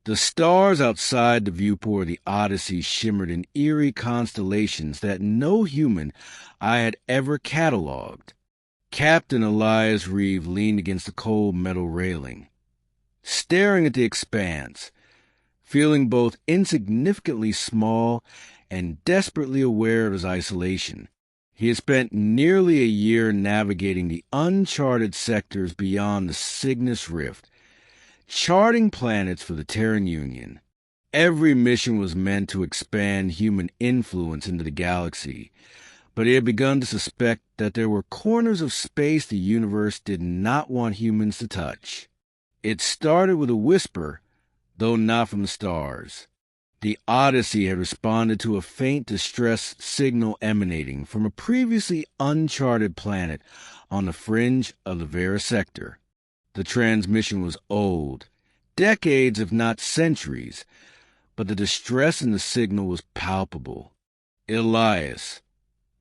The stars outside the viewport of the Odyssey shimmered in eerie constellations that no human I had ever catalogued. Captain Elias Reeve leaned against the cold metal railing, staring at the expanse, feeling both insignificantly small and desperately aware of his isolation. He had spent nearly a year navigating the uncharted sectors beyond the Cygnus Rift, charting planets for the Terran Union. Every mission was meant to expand human influence into the galaxy, but he had begun to suspect that there were corners of space the universe did not want humans to touch. It started with a whisper, though not from the stars. The Odyssey had responded to a faint distress signal emanating from a previously uncharted planet on the fringe of the Vera sector. The transmission was old, decades if not centuries, but the distress in the signal was palpable. Elias,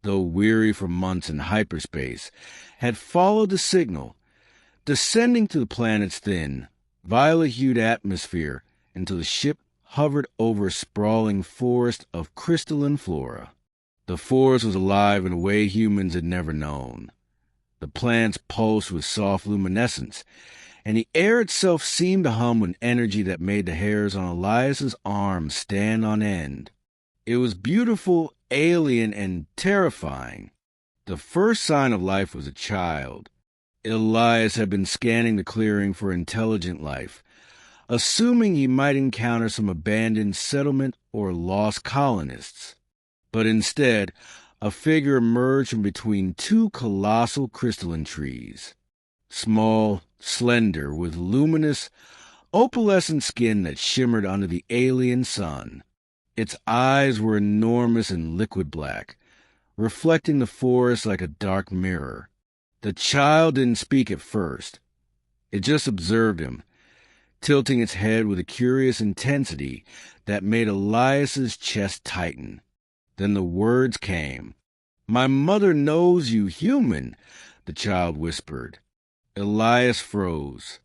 though weary from months in hyperspace, had followed the signal, descending to the planet's thin, violet-hued atmosphere until the ship hovered over a sprawling forest of crystalline flora. The forest was alive in a way humans had never known. The plants pulsed with soft luminescence, and the air itself seemed to hum with energy that made the hairs on Elias's arms stand on end. It was beautiful, alien, and terrifying. The first sign of life was a child. Elias had been scanning the clearing for intelligent life, assuming he might encounter some abandoned settlement or lost colonists. But instead, a figure emerged from between two colossal crystalline trees. Small, slender, with luminous, opalescent skin that shimmered under the alien sun. Its eyes were enormous and liquid black, reflecting the forest like a dark mirror. The child didn't speak at first. It just observed him, tilting its head with a curious intensity that made Elias's chest tighten. Then the words came. "My mother knows you human," the child whispered. Elias froze.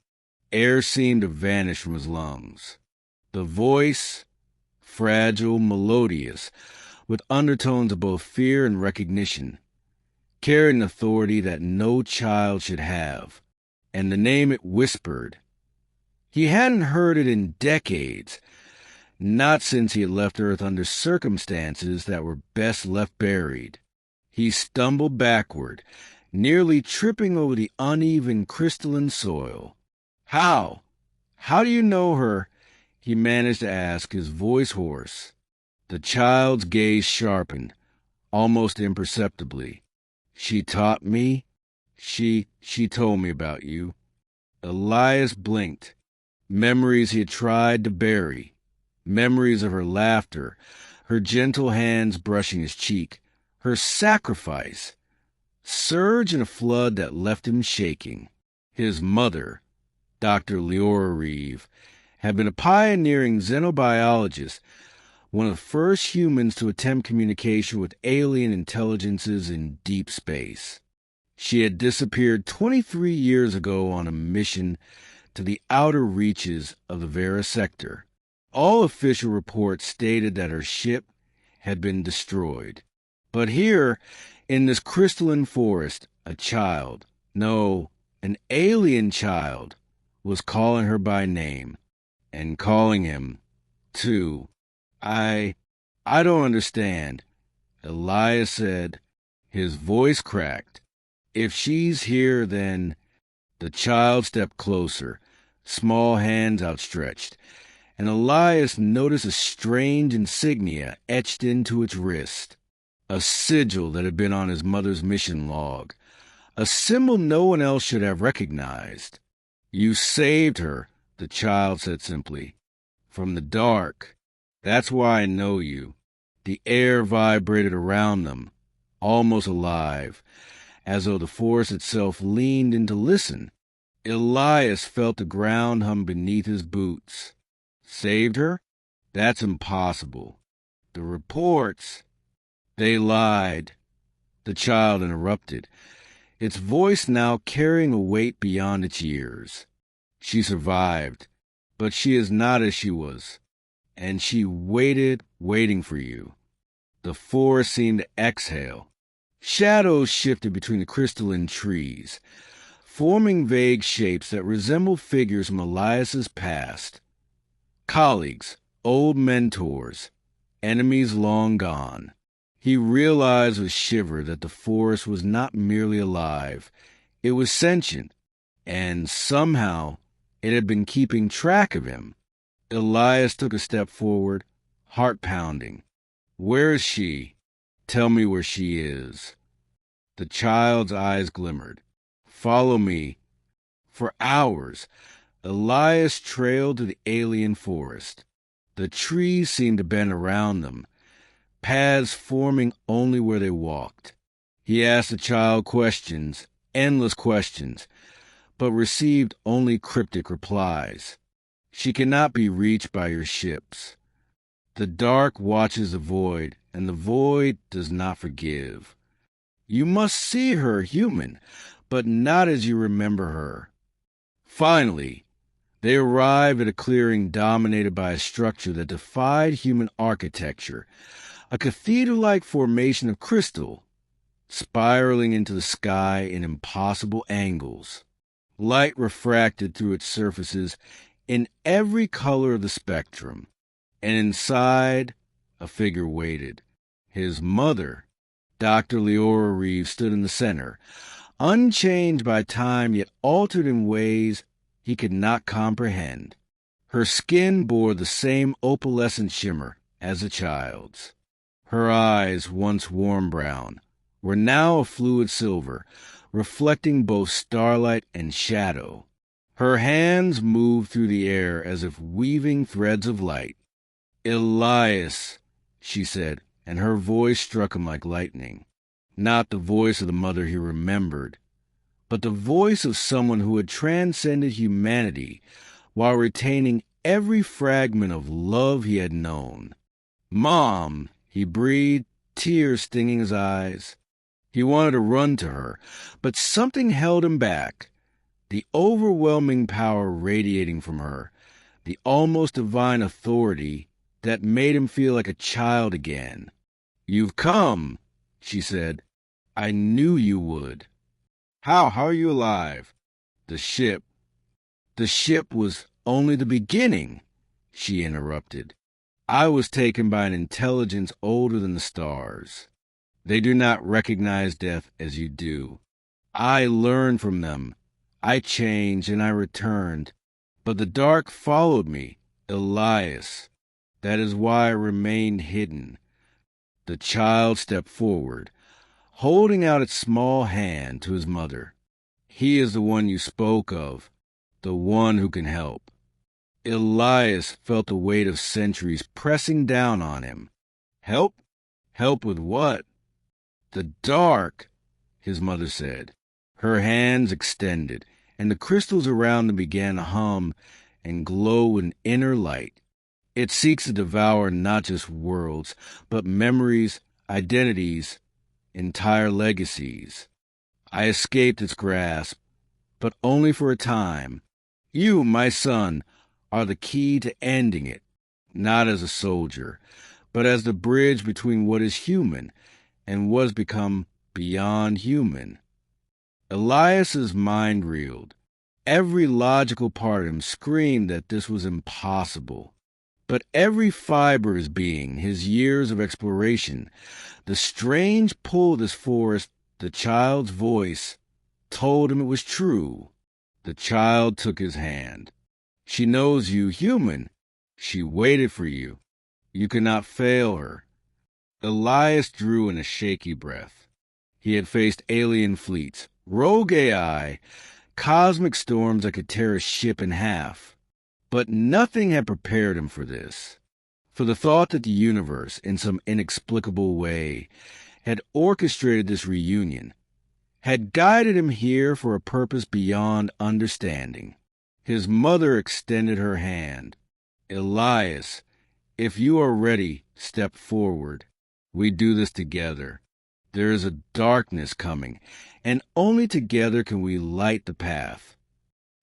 Air seemed to vanish from his lungs. The voice, fragile, melodious, with undertones of both fear and recognition, carried an authority that no child should have. And the name it whispered, he hadn't heard it in decades, not since he had left Earth under circumstances that were best left buried. He stumbled backward, nearly tripping over the uneven crystalline soil. "How? How do you know her?" he managed to ask, his voice hoarse. The child's gaze sharpened, almost imperceptibly. "She taught me. She told me about you." Elias blinked. Memories he had tried to bury. Memories of her laughter, her gentle hands brushing his cheek, her sacrifice, surged in a flood that left him shaking. His mother, Dr. Leora Reeve, had been a pioneering xenobiologist, one of the first humans to attempt communication with alien intelligences in deep space. She had disappeared 23 years ago on a mission to the outer reaches of the Vera sector. All official reports stated that her ship had been destroyed. But here, in this crystalline forest, a child, no, an alien child, was calling her by name, and calling him, too. I don't understand," Elias said. His voice cracked. "If she's here, then—" The child stepped closer, small hands outstretched, and Elias noticed a strange insignia etched into its wrist, a sigil that had been on his mother's mission log, a symbol no one else should have recognized. "You saved her," the child said simply, "from the dark. That's why I know you." The air vibrated around them, almost alive, as though the forest itself leaned in to listen. Elias felt the ground hum beneath his boots. "Saved her? That's impossible. The reports, they lied," the child interrupted, its voice now carrying a weight beyond its years. "She survived, but she is not as she was, and she waited, waiting for you. The forest seemed to exhale. Shadows shifted between the crystalline trees, forming vague shapes that resembled figures from Elias's past. Colleagues, old mentors, enemies long gone. He realized with a shiver that the forest was not merely alive, it was sentient, and somehow it had been keeping track of him. Elias took a step forward, heart pounding. Where is she? Tell me where she is. The child's eyes glimmered. Follow me. For hours, Elias trailed to the alien forest. The trees seemed to bend around them, paths forming only where they walked. He asked the child questions, endless questions, but received only cryptic replies. She cannot be reached by your ships. The dark watches the void, and the void does not forgive. You must see her human, but not as you remember her. Finally, they arrived at a clearing dominated by a structure that defied human architecture, a cathedral-like formation of crystal, spiraling into the sky in impossible angles. Light refracted through its surfaces in every color of the spectrum, and inside a figure waited. His mother, Dr. Leora Reeves, stood in the center, unchanged by time yet altered in ways he could not comprehend. Her skin bore the same opalescent shimmer as a child's. Her eyes, once warm brown, were now a fluid silver, reflecting both starlight and shadow. Her hands moved through the air as if weaving threads of light. Elias, she said, and her voice struck him like lightning. Not the voice of the mother he remembered, but the voice of someone who had transcended humanity while retaining every fragment of love he had known. Mom, he breathed, tears stinging his eyes. He wanted to run to her, but something held him back. The overwhelming power radiating from her, the almost divine authority that made him feel like a child again. You've come, she said. I knew you would. How are you alive? The ship was only the beginning, she interrupted. I was taken by an intelligence older than the stars. They do not recognize death as you do. I learned from them. I changed and I returned. But the dark followed me, Elias. That is why I remained hidden. The child stepped forward, holding out its small hand to his mother. He is the one you spoke of, the one who can help. Elias felt the weight of centuries pressing down on him. Help? Help with what? The dark, his mother said. Her hands extended, and the crystals around them began to hum and glow in inner light. It seeks to devour not just worlds, but memories, identities, entire legacies. I escaped its grasp, but only for a time. You, my son, are the key to ending it, not as a soldier, but as the bridge between what is human and what has become beyond human. Elias's mind reeled. Every logical part of him screamed that this was impossible. But every fiber of his being, his years of exploration, the strange pull of this forest, the child's voice, told him it was true. The child took his hand. She knows you human. She waited for you. You cannot fail her. Elias drew in a shaky breath. He had faced alien fleets, rogue AI, cosmic storms that could tear a ship in half. But nothing had prepared him for this, for the thought that the universe, in some inexplicable way, had orchestrated this reunion, had guided him here for a purpose beyond understanding. His mother extended her hand. Elias, if you are ready, step forward. We do this together. There is a darkness coming, and only together can we light the path.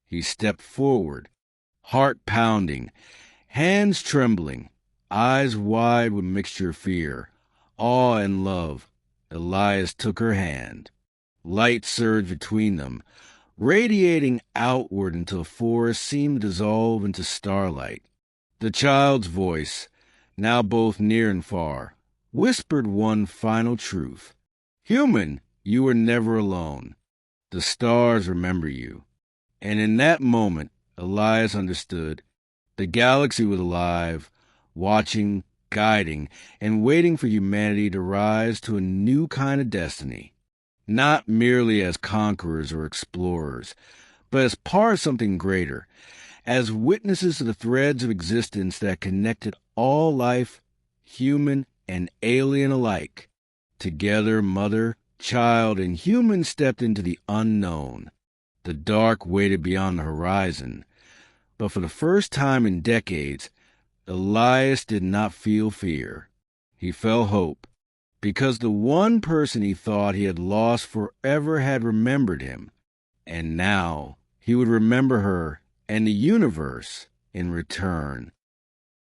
He stepped forward, Heart pounding, hands trembling, eyes wide with mixture of fear, awe and love, Elias took her hand. Light surged between them, radiating outward until the forest seemed to dissolve into starlight. The child's voice, now both near and far, whispered one final truth. Human, you were never alone. The stars remember you. And in that moment, Elias understood. The galaxy was alive, watching, guiding, and waiting for humanity to rise to a new kind of destiny. Not merely as conquerors or explorers, but as part of something greater, as witnesses to the threads of existence that connected all life, human and alien alike. Together, mother, child, and human stepped into the unknown. The dark waited beyond the horizon, but for the first time in decades, Elias did not feel fear. He felt hope, because the one person he thought he had lost forever had remembered him, and now he would remember her and the universe in return.